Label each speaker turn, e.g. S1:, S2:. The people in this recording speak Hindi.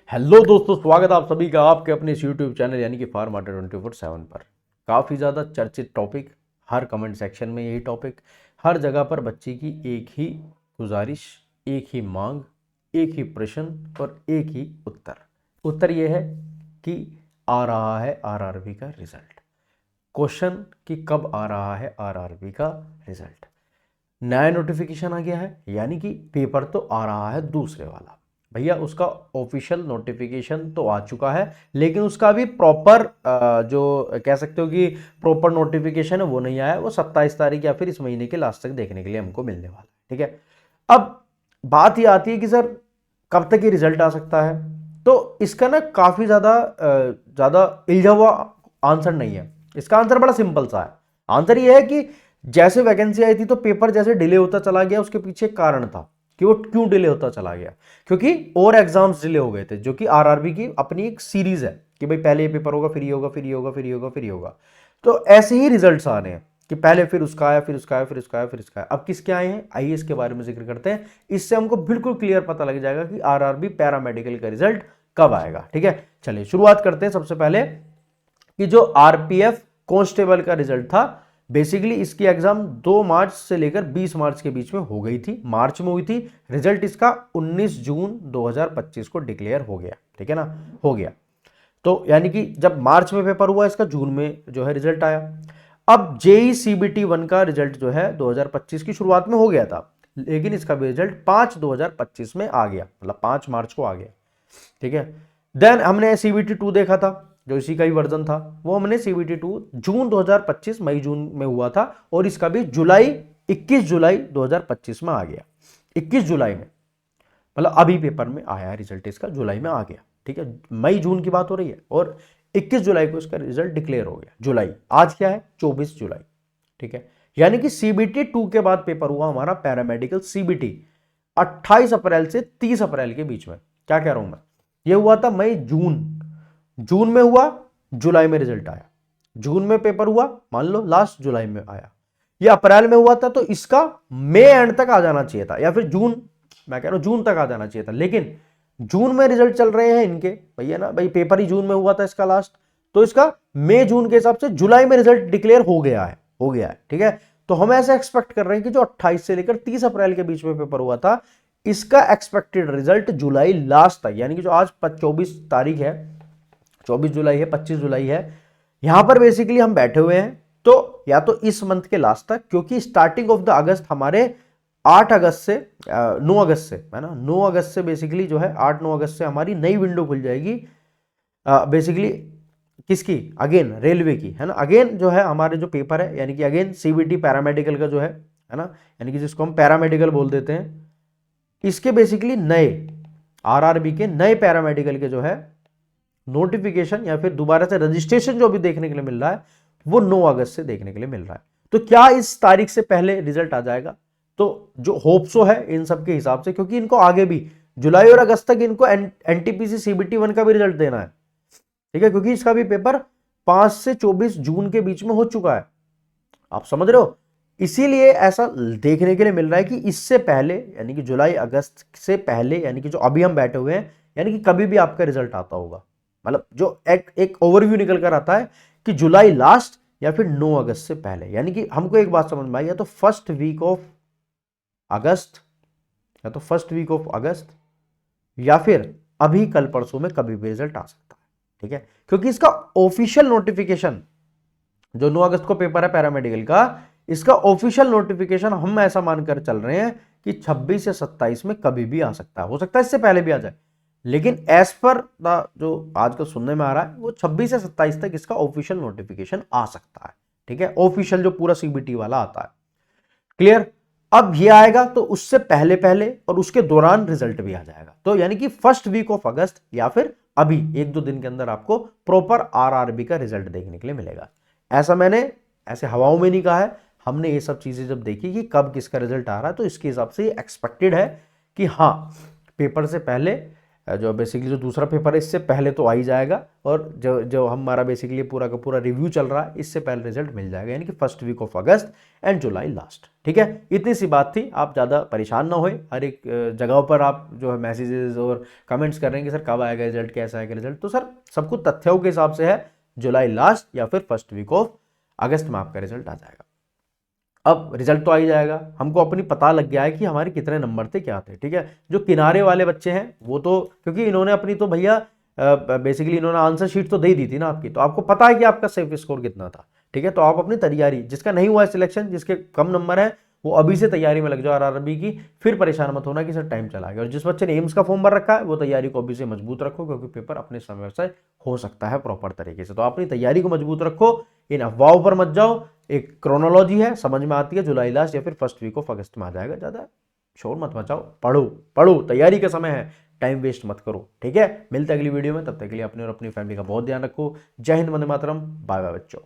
S1: हेलो दोस्तों, स्वागत है आप सभी का आपके अपने इस यूट्यूब चैनल यानी कि फार्माटर 24/7 पर। काफ़ी ज़्यादा चर्चित टॉपिक, हर कमेंट सेक्शन में यही टॉपिक, हर जगह पर बच्चे की एक ही गुजारिश, एक ही मांग, एक ही प्रश्न और एक ही उत्तर। उत्तर ये है कि आ रहा है आरआरबी का रिजल्ट। क्वेश्चन कि कब आ रहा है आरआरबी का रिजल्ट। नया नोटिफिकेशन आ गया है, यानी कि पेपर तो आ रहा है दूसरे वाला। भैया उसका ऑफिशियल नोटिफिकेशन तो आ चुका है, लेकिन उसका भी प्रॉपर जो कह सकते हो कि प्रॉपर नोटिफिकेशन है वो नहीं आया। वो 27 तारीख या फिर इस महीने के लास्ट तक देखने के लिए हमको मिलने वाला है। ठीक है, अब बात ये आती है कि सर कब तक ये रिजल्ट आ सकता है। तो इसका ना काफी ज्यादा इल्झा हुआ आंसर नहीं है। इसका आंसर बड़ा सिंपल सा है। आंसर ये है कि जैसे वैकेंसी आई थी तो पेपर जैसे डिले होता चला गया, उसके पीछे कारण था कि वो क्यों डिले होता चला गया, क्योंकि और एग्जाम्स डिले हो गए थे, जो कि आरआरबी की अपनी एक सीरीज है कि भाई पहले ये पेपर होगा, फिर ये होगा, फिर ये होगा, फिर ये होगा, फिर ये होगा। तो ऐसे ही रिजल्ट्स आ रहे हैं कि पहले फिर उसका आया, फिर उसका आया, फिर उसका आया, फिर इसका आया। अब किसके आए हैं आइए इसके बारे में जिक्र करते हैं। इससे हमको बिल्कुल क्लियर पता लग जाएगा कि आरआरबी पैरामेडिकल का रिजल्ट कब आएगा। ठीक है, चलिए शुरुआत करते हैं सबसे पहले कि जो आरपीएफ कांस्टेबल का रिजल्ट था। बेसिकली इसकी एग्जाम 2 मार्च से लेकर 20 मार्च के बीच में हो गई थी, मार्च में हुई थी। रिजल्ट इसका 19 जून 2025 को डिक्लेयर हो गया। ठीक है ना, हो गया। तो यानी कि जब मार्च में पेपर हुआ, इसका जून में जो है रिजल्ट आया। अब जेई सीबीटी 1 का रिजल्ट जो है 2025 की शुरुआत में हो गया था, लेकिन इसका भी रिजल्ट 5/2025 में आ गया, मतलब 5 मार्च को आ गया। ठीक है, देन हमने सीबीटी 2 देखा था, जो इसी का ही वर्जन था। वो हमने सीबीटी 2 जून 2025 मई जून में हुआ था, और इसका भी 21 जुलाई 2025 में आ गया। 21 जुलाई में, मतलब अभी पेपर में आया है रिजल्ट, इसका जुलाई में आ गया। ठीक है, मई जून की बात हो रही है, और 21 जुलाई को इसका रिजल्ट डिक्लेयर हो गया। जुलाई, आज क्या है 24 जुलाई। ठीक है, यानी कि सीबीटी 2 के बाद पेपर हुआ हमारा पैरामेडिकल सीबीटी 28 अप्रैल से 30 अप्रैल के बीच में। क्या कह रहा हूं मैं, ये हुआ था मई जून, जून में हुआ, जुलाई में रिजल्ट आया। जून में पेपर हुआ, मान लो लास्ट जुलाई में आया। ये अप्रैल में हुआ था, तो इसका मई एंड तक आ जाना चाहिए था, या फिर जून, मैं कह रहा हूं जून तक आ जाना चाहिए था। लेकिन जून में रिजल्ट चल रहे हैं इनके, भैया ना भाई पेपर ही जून में हुआ था इसका लास्ट, तो इसका मई जून के हिसाब से जुलाई में रिजल्ट डिक्लेयर हो गया है, हो गया है। ठीक है, तो हम ऐसे एक्सपेक्ट कर रहे हैं कि जो 28 से लेकर 30 अप्रैल के बीच में पेपर हुआ था, इसका एक्सपेक्टेड रिजल्ट जुलाई लास्ट तक, यानी कि जो आज 24 तारीख है, 24 जुलाई है, 25 जुलाई है, यहां पर बेसिकली हम बैठे हुए हैं। तो या तो इस मंथ के लास्ट तक, क्योंकि स्टार्टिंग ऑफ द अगस्त हमारे 8 अगस्त से 9 अगस्त से है ना, 9 अगस्त से बेसिकली जो है 8-9 अगस्त से हमारी नई विंडो खुल जाएगी। बेसिकली किसकी, अगेन रेलवे की, है ना। अगेन जो है हमारे जो पेपर है, यानी कि अगेन सीबीटी पैरामेडिकल का जो है ना, यानी कि जिसको हम पैरामेडिकल बोल देते हैं, इसके बेसिकली नए आरआरबी के नए पैरामेडिकल के जो है नोटिफिकेशन या फिर दोबारा से रजिस्ट्रेशन जो भी देखने के लिए मिल रहा है, वो 9 अगस्त से देखने के लिए मिल रहा है। तो क्या इस तारीख से पहले रिजल्ट आ जाएगा, तो जो होप्सो है इन सब के हिसाब से, क्योंकि इनको आगे भी जुलाई और अगस्त तक इनको एनटीपीसी सीबीटी 1 का भी रिजल्ट देना है। ठीक है, क्योंकि इसका भी पेपर 5 से 24 जून के बीच में हो चुका है, आप समझ रहे हो। इसीलिए ऐसा देखने के लिए मिल रहा है कि इससे पहले, यानी कि जुलाई अगस्त से पहले, यानी कि जो अभी हम बैठे हुए हैं, यानी कि कभी भी आपका रिजल्ट आता होगा। मतलब जो एक ओवरव्यू निकल कर आता है कि जुलाई लास्ट या फिर 9 अगस्त से पहले। यानी कि हमको एक बात समझ में आई, या तो फर्स्ट वीक ऑफ अगस्त, या तो फर्स्ट वीक ऑफ अगस्त, या फिर अभी कल परसों में कभी भी रिजल्ट आ सकता है। ठीक है, क्योंकि इसका ऑफिशियल नोटिफिकेशन जो 9 अगस्त को पेपर है पैरामेडिकल का, इसका ऑफिशियल नोटिफिकेशन हम ऐसा मानकर चल रहे हैं कि 26 या 27 में कभी भी आ सकता है। हो सकता है इससे पहले भी आ जाए, लेकिन एज पर जो आजकल सुनने में आ रहा है, वो 26 से 27 तक इसका ऑफिशियल नोटिफिकेशन आ सकता है। ठीक है, ऑफिशियल जो पूरा सीबीटी वाला आता है। क्लियर, अब ये आएगा तो उससे पहले पहले और उसके दौरान रिजल्ट भी आ जाएगा। तो यानी कि फर्स्ट वीक ऑफ अगस्त या फिर अभी 1-2 दिन के अंदर आपको प्रॉपर आरआरबी का रिजल्ट देखने के लिए मिलेगा। ऐसा मैंने ऐसे हवाओं में नहीं कहा है, हमने ये सब चीजें जब देखी कि कब किसका रिजल्ट आ रहा है, तो इसके हिसाब से एक्सपेक्टेड है कि हाँ पेपर से पहले जो बेसिकली जो दूसरा पेपर है इससे पहले तो आ ही जाएगा, और जो जो हमारा बेसिकली पूरा का पूरा रिव्यू चल रहा है इससे पहले रिजल्ट मिल जाएगा, यानी कि first week of August and July last. ठीक है, इतनी सी बात थी, आप ज़्यादा परेशान ना होए। हर एक जगहों पर आप जो है मैसेजेस और कमेंट्स कर रहे हैं कि सर कब आएगा रिजल्ट, कैसा आएगा रिजल्ट, तो सर सब कुछ तथ्यों के हिसाब से है, जुलाई लास्ट या फिर फर्स्ट वीक ऑफ अगस्त में आपका रिजल्ट आ जाएगा। अब रिजल्ट तो आ ही जाएगा, हमको अपनी पता लग गया है कि हमारे कितने नंबर थे क्या थे। ठीक है, जो किनारे वाले बच्चे हैं वो तो, क्योंकि इन्होंने अपनी तो भैया बेसिकली इन्होंने आंसर शीट तो दे दी थी ना आपकी, तो आपको पता है कि आपका सेफ स्कोर कितना था। ठीक है, तो आप अपनी तैयारी, जिसका नहीं हुआ है सिलेक्शन, जिसके कम नंबर है, वो अभी से तैयारी में लग जाओ आरआरबी की, फिर परेशान मत होना कि सर टाइम चला गया। और जिस बच्चे ने एम्स का फॉर्म भर रखा है वो तैयारी को अभी से मजबूत रखो, क्योंकि पेपर अपने समय से हो सकता है प्रॉपर तरीके से। तो अपनी तैयारी को मजबूत रखो, इन अफवाहों पर मत जाओ। एक क्रोनोलॉजी है, समझ में आती है, जुलाई लास्ट या फिर फर्स्ट वीक ऑफ अगस्त में आ जाएगा। ज़्यादा शोर मत मचाओ, पढ़ो पढ़ो, तैयारी का समय है, टाइम वेस्ट मत करो। ठीक है, मिलते हैं अगली वीडियो में, तब तक के लिए अपने और अपनी फैमिली का बहुत ध्यान रखो। जय हिंद, वंदे मातरम, बाय बाय बच्चों।